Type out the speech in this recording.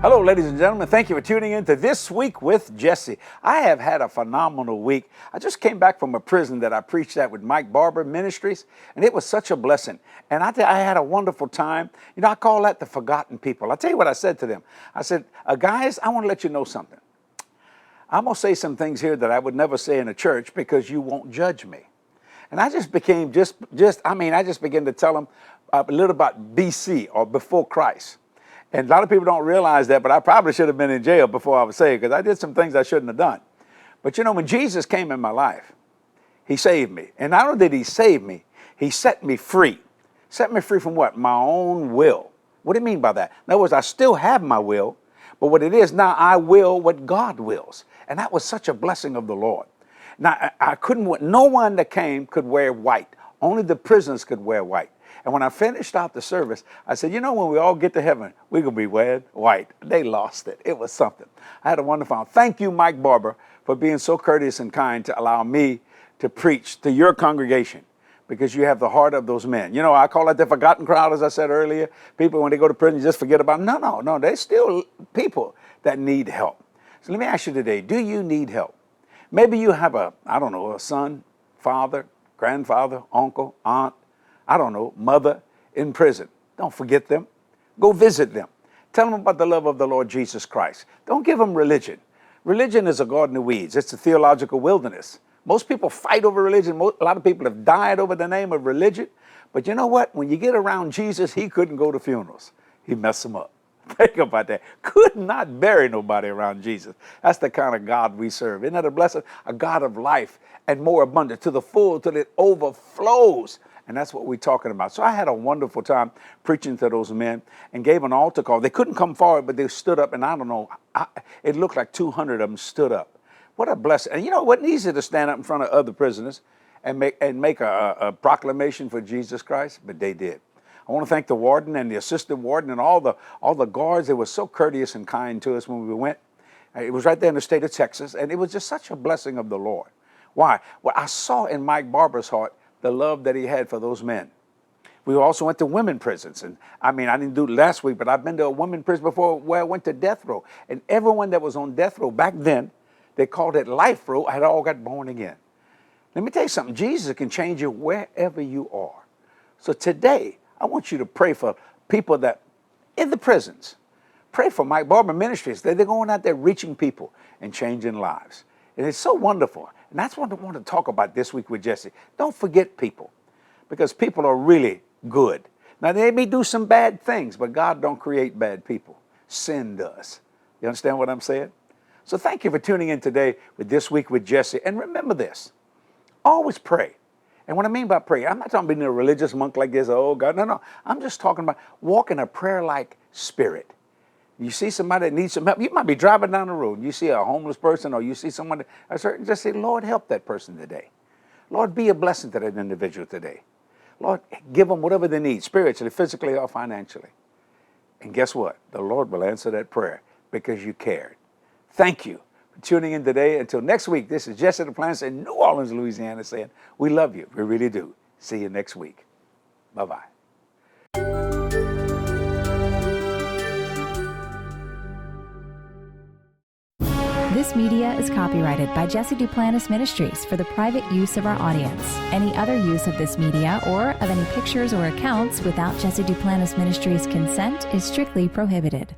Hello, ladies and gentlemen. Thank you for tuning in to This Week with Jesse. I have had a phenomenal week. I just came back from a prison that I preached at with Mike Barber Ministries, and it was such a blessing. And I had a wonderful time. You know, I call that the forgotten people. I'll tell you what I said to them. I said, guys, I want to let you know something. I'm going to say some things here that I would never say in a church because you won't judge me. And I just became I just began to tell them a little about BC, or before Christ. And a lot of people don't realize that, but I probably should have been in jail before I was saved because I did some things I shouldn't have done. But you know, when Jesus came in my life, he saved me. And not only did he save me, he set me free. Set me free from what? My own will. What do you mean by that? In other words, I still have my will, but what it is now, I will what God wills. And that was such a blessing of the Lord. Now, no one that came could wear white. Only the prisoners could wear white. And when I finished out the service, I said, you know, when we all get to heaven, we're going to be wearing white. They lost it. It was something. I had a wonderful time. Thank you, Mike Barber, for being so courteous and kind to allow me to preach to your congregation, because you have the heart of those men. You know, I call it the forgotten crowd, as I said earlier. People, when they go to prison, just forget about them. No. They're still people that need help. So let me ask you today, do you need help? Maybe you have a son, father, grandfather, uncle, aunt, mother in prison. Don't forget them. Go visit them. Tell them about the love of the Lord Jesus Christ. Don't give them religion. Religion is a garden of weeds. It's a theological wilderness. Most people fight over religion. A lot of people have died over the name of religion. But you know what? When you get around Jesus, he couldn't go to funerals. He messed them up. Think about that. Could not bury nobody around Jesus. That's the kind of God we serve. Isn't that a blessing? A God of life and more abundant, to the full, till it overflows. And that's what we're talking about. So I had a wonderful time preaching to those men and gave an altar call. They couldn't come forward, but they stood up, and it looked like 200 of them stood up. What a blessing. And you know, it wasn't easy to stand up in front of other prisoners and make a proclamation for Jesus Christ, but they did. I want to thank the warden and the assistant warden and all the guards. They were so courteous and kind to us when we went. It was right there in the state of Texas, and it was just such a blessing of the Lord. Why? Well, I saw in Mike Barber's heart the love that he had for those men. We also went to women prisons. And I didn't do it last week, but I've been to a women prison before where I went to death row. And everyone that was on death row back then, they called it life row, had all got born again. Let me tell you something. Jesus can change you wherever you are. So today, I want you to pray for people that in the prisons. Pray for Mike Barber Ministries. They're going out there reaching people and changing lives. And it's so wonderful. And that's what I want to talk about this week with Jesse. Don't forget people, because people are really good. Now, they may do some bad things, but God don't create bad people. Sin does. You understand what I'm saying? So thank you for tuning in today with This Week with Jesse. And remember this, always pray. And what I mean by pray, I'm not talking about being a religious monk like this, oh God, no. I'm just talking about walking a prayer-like spirit. You see somebody that needs some help. You might be driving down the road. You see a homeless person, or you see someone just say, Lord, help that person today. Lord, be a blessing to that individual today. Lord, give them whatever they need, spiritually, physically, or financially. And guess what? The Lord will answer that prayer because you cared. Thank you for tuning in today. Until next week, this is Jesse Duplantis in New Orleans, Louisiana, saying, we love you. We really do. See you next week. Bye-bye. This media is copyrighted by Jesse Duplantis Ministries for the private use of our audience. Any other use of this media or of any pictures or accounts without Jesse Duplantis Ministries' consent is strictly prohibited.